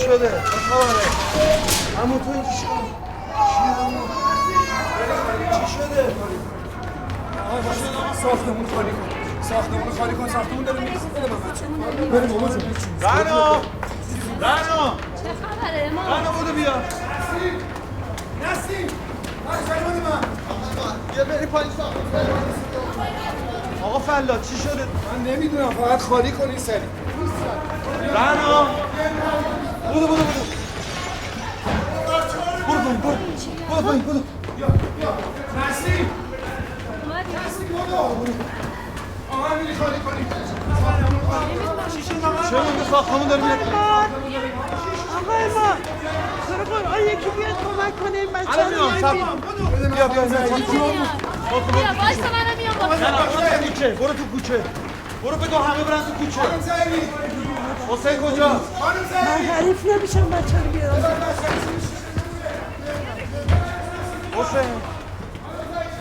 شده؟ خبره؟ عمو تو اینجا چی شده؟ آقا باشه ساختمون خالی کن. ساختمون خالی کن. ساختمون داره میریزه. بده من بچه. بریم مامان جون. رنا! چه خبره ما؟ رنا بودو بیا. نسیم. فرمانی من. بیا بری پایین ساختمون. آقا فلا چی شده؟ من نمیدونم فقط خالی کن این سری. رنا! بودو. برو پایین. نسیم. اومدی؟ آقا میری خالی کنی. چرا به ساختمون داری میاد؟ آقای ما برو قرآن یکی بیاد کمک کنه این بچه الان میام سب بیا بیا وایسا منو میام با برو تو کوچه برو بگو همه برن تو کوچه خانم زهری. حسین کجاست؟ خانم من زهری. حریف نمیشم بچه رو بیارم حسین